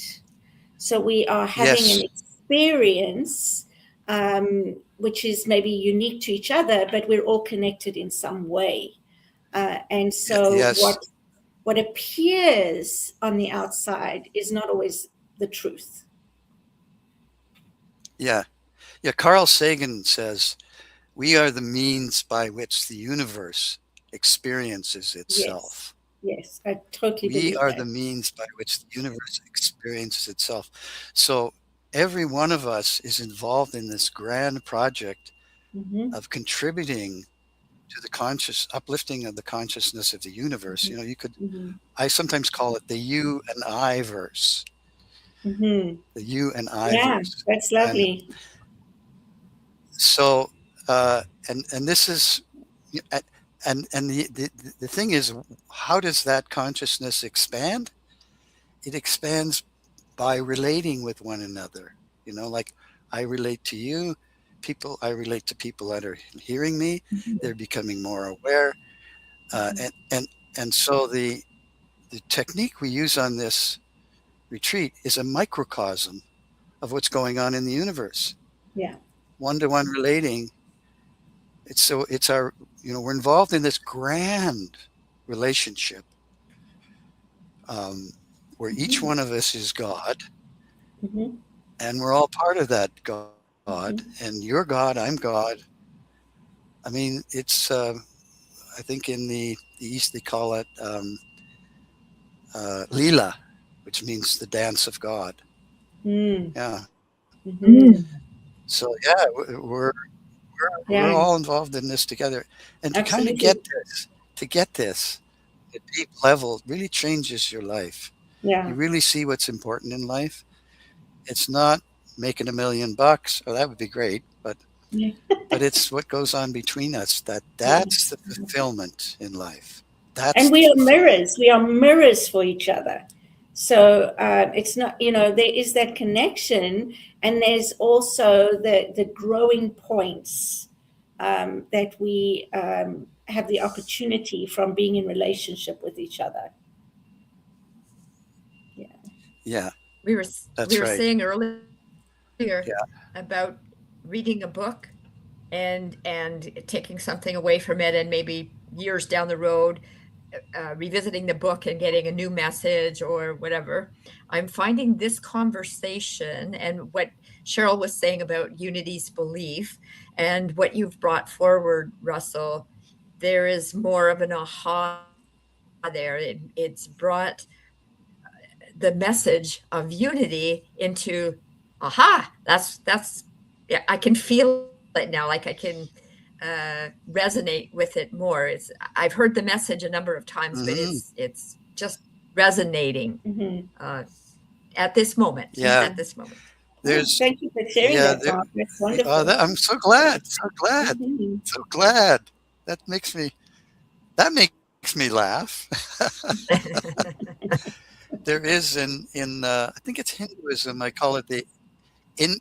S3: So we are having an
S5: Yes.
S3: experience, which is maybe unique to each other, but we're all connected in some way. And so
S5: Yes.
S3: what appears on the outside is not always the truth.
S5: Yeah. Yeah. Carl Sagan says, we are the means by which the universe experiences
S3: Yes.
S5: itself.
S3: Yes, I totally
S5: We
S3: believe
S5: are the
S3: that.
S5: means by which the universe experiences itself. So every one of us is involved in this grand project
S3: Mm-hmm.
S5: of contributing to the conscious uplifting of the consciousness of the universe. You know,
S3: Mm-hmm.
S5: I sometimes call it the you and I verse,
S3: Mm-hmm.
S5: the you and I
S3: Yeah,
S5: verse.
S3: that's
S5: And
S3: lovely.
S5: so, and this is, and the thing is, how does that consciousness expand? It expands by relating with one another. You know, like I relate to you, I relate to people that are hearing me. They're becoming more aware, uh,
S3: Mm-hmm.
S5: and and and so the technique we use on this retreat is a microcosm of what's going on in the universe.
S3: Yeah.
S5: One to one relating. It's our, we're involved in this grand relationship, um, where each
S3: Mm-hmm.
S5: one of us is God,
S3: Mm-hmm.
S5: and we're all part of that God.
S3: Mm-hmm.
S5: And you're God, I'm God. I mean, it's I think in the East they call it Leela, which means the dance of God.
S3: Mm.
S5: Yeah.
S3: Mm-hmm.
S5: So yeah, we're
S3: Yeah,
S5: all involved in this together, and to kind of
S3: absolutely.
S5: get this at a deep level really changes your life. You
S3: Yeah.
S5: really see what's important in life. It's not making $1 million, or that would be great,
S3: Yeah.
S5: but it's what goes on between us.
S3: Yeah.
S5: That's the fulfillment in life. That's
S3: And
S5: the
S3: we are
S5: fulfillment.
S3: mirrors. We are mirrors for each other. So it's not, there is that connection, and there's also the growing points, that we have the opportunity from being in relationship with each other. Yeah.
S5: Yeah,
S4: We were we
S5: that's
S4: were
S5: right.
S4: saying earlier
S5: Yeah.
S4: about reading a book and taking something away from it, and maybe years down the road revisiting the book and getting a new message or whatever. I'm finding this conversation and what Cheryl was saying about unity's belief and what you've brought forward, Russell, there is more of an aha there. It's brought the message of unity into aha, that's yeah, I can feel it now, like I can resonate with it more. It's I've heard the message a number of times, but
S5: Hmm.
S4: it's just resonating
S3: Mm-hmm.
S4: uh, at this moment.
S5: Yeah.
S4: At this moment.
S3: Oh,
S5: There's
S3: thank you for sharing
S5: yeah
S3: that,
S5: there.
S3: Mark. That's wonderful.
S5: I'm so glad. So glad.
S3: Mm-hmm.
S5: So glad. That makes me that makes me laugh. There is in I think it's Hinduism. I call it the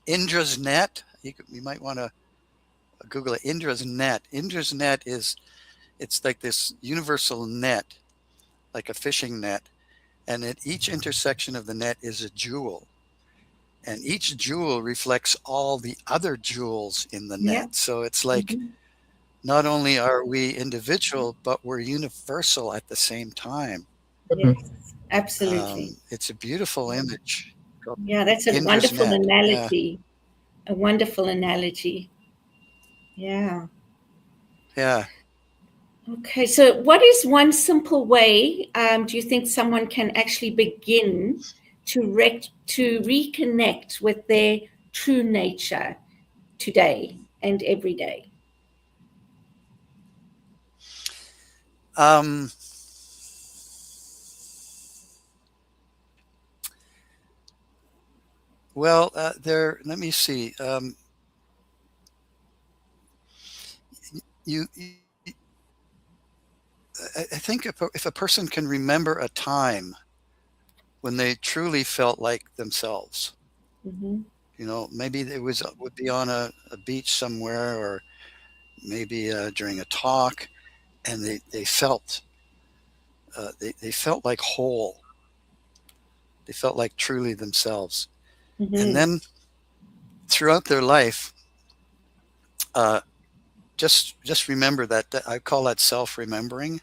S5: Indra's net. You might want to Google it. Indra's net. Indra's net is it's like this universal net, like a fishing net, and at each intersection of the net is a jewel, and each jewel reflects all the other jewels in the
S3: Yeah.
S5: net. So it's like
S3: Mm-hmm.
S5: not only are we individual, but we're universal at the same time.
S3: Yes, absolutely.
S5: It's a beautiful image called
S3: Yeah, that's a
S5: Indra's
S3: wonderful
S5: net. Yeah.
S3: analogy. A wonderful analogy. Yeah.
S5: Yeah.
S3: Okay, so what is one simple way, do you think someone can actually begin to reconnect with their true nature today and every day?
S5: Um, well, let me see. You I think if a person can remember a time when they truly felt like themselves.
S3: Mm-hmm.
S5: Maybe it would be on a beach somewhere, or maybe during a talk, and they felt they felt like whole. They felt like truly themselves. And
S3: Mm-hmm.
S5: then throughout their life, uh, just remember that I call that self-remembering.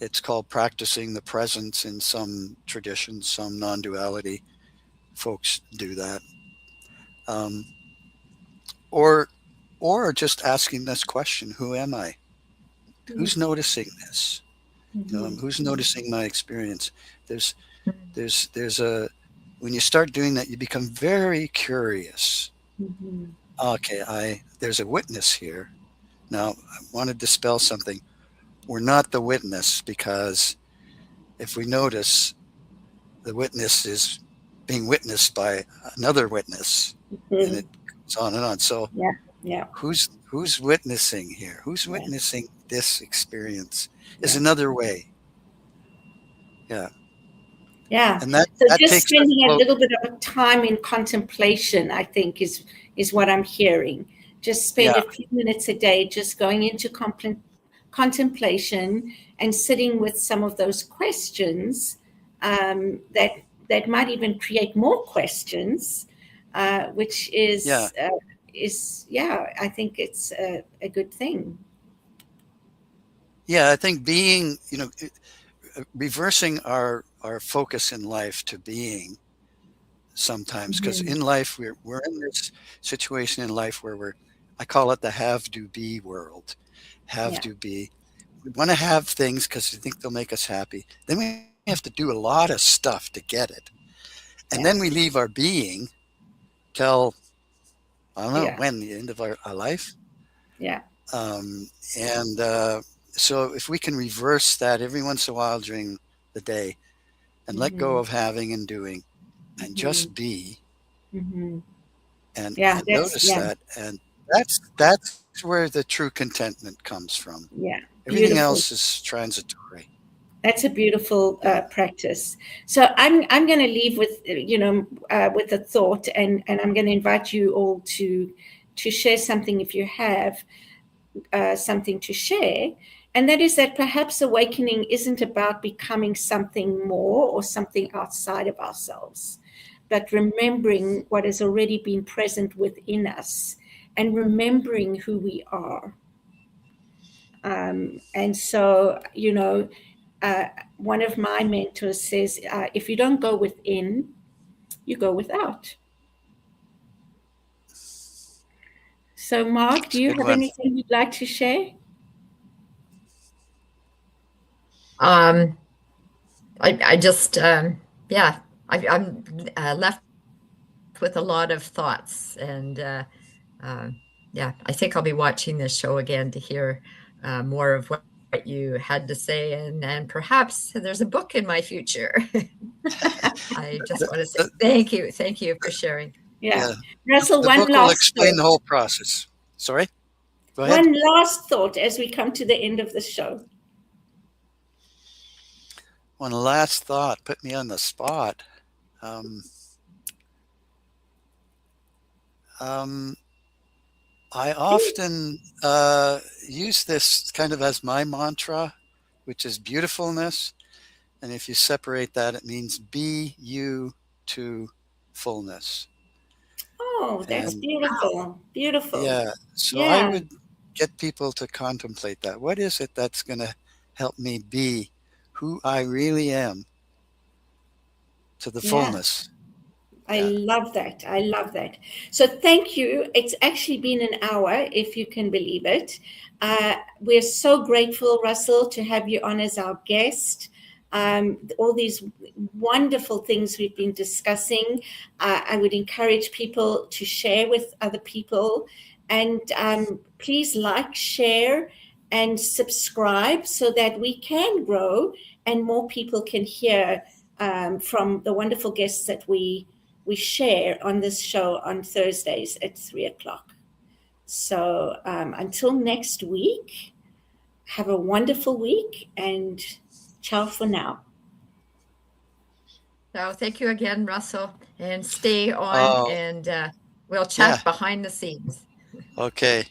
S5: It's called practicing the presence in some traditions, some non-duality folks do that. Um, or just asking this question: Who am I? Who's noticing this?
S3: Mm-hmm.
S5: Who's noticing my experience? There's there's a When you start doing that, you become very curious.
S3: Mm-hmm.
S5: Okay, there's a witness here. Now, I want to dispel something. We're not the witness, because if we notice, the witness is being witnessed by another witness, and
S3: Mm-hmm.
S5: it goes on and on. So
S3: Yeah. Yeah.
S5: who's witnessing here? Who's
S3: Yeah.
S5: witnessing this experience is
S3: Yeah.
S5: another way. Yeah.
S3: Yeah.
S5: And that
S3: So
S5: that
S3: just
S5: takes us
S3: spending a
S5: close.
S3: little bit of time in contemplation, I think, is what I'm hearing. Just spend
S5: Yeah.
S3: a few minutes a day just going into contemplation and sitting with some of those questions, that might even create more questions, which
S5: Yeah.
S3: yeah, I think it's a good thing.
S5: Yeah. I think being, reversing our focus in life to being, sometimes, because
S3: Mm-hmm.
S5: in life we're in this situation in life where I call it the have to be world. Have
S3: Yeah.
S5: to be. We want to have things because we think they'll make us happy. Then we have to do a lot of stuff to get it. And
S3: Yeah.
S5: then we leave our being till, I don't know
S3: Yeah.
S5: when, the end of our life.
S3: Yeah.
S5: Um, and so if we can reverse that every once in a while during the day, and let go
S3: Mm-hmm.
S5: of having and doing, and
S3: Mm-hmm.
S5: just be,
S3: Mm-hmm.
S5: and
S3: Yeah.
S5: notice
S3: Yeah.
S5: that, and that's where the true contentment comes from.
S3: Yeah.
S5: Everything
S3: Beautiful.
S5: else is transitory.
S3: That's a beautiful
S5: Yeah.
S3: practice. So I'm going to leave with with a thought, and I'm going to invite you all to share something if you have something to share, and that is that perhaps awakening isn't about becoming something more or something outside of ourselves, but remembering what has already been present within us and remembering who we are. And so, one of my mentors says, if you don't go within, you go without. So, Mark,
S5: It's
S3: do
S5: a
S3: you
S5: good
S3: have
S5: one.
S3: anything you'd like to share?
S4: Um, I just, yeah, I'm left with a lot of thoughts. And yeah, I think I'll be watching this show again to hear more of what you had to say. And perhaps there's a book in my future. I just
S5: The,
S4: want to say
S5: the,
S4: thank you. Thank you for sharing.
S3: Yeah.
S5: yeah,
S3: Russell,
S5: the
S3: one
S5: book will
S3: last
S5: explain
S3: thought.
S5: the whole process. Sorry, go ahead.
S3: One last thought as we come to the end of the show.
S5: One last thought. Put me on the spot. Um, um, I often use this kind of as my mantra, which is beautifulness. And if you separate that, it means be you to fullness.
S3: Oh, that's
S5: And
S3: beautiful. Beautiful.
S5: yeah, so I
S3: Yeah.
S5: would get people to contemplate that. What is it that's going to help me be who I really am to the
S3: Yeah.
S5: fullness?
S3: I
S5: Yeah.
S3: love that. I love that. So thank you. It's actually been an hour, if you can believe it. We're so grateful, Russell, to have you on as our guest. All these wonderful things we've been discussing. I would encourage people to share with other people. And please like, share, and subscribe so that we can grow and more people can hear from the wonderful guests that we share on this show on Thursdays at 3:00. So until next week, have a wonderful week and ciao for now.
S4: So thank you again, Russell, and stay on,
S5: Oh,
S4: and we'll
S5: yeah.
S4: chat behind the scenes.
S5: Okay.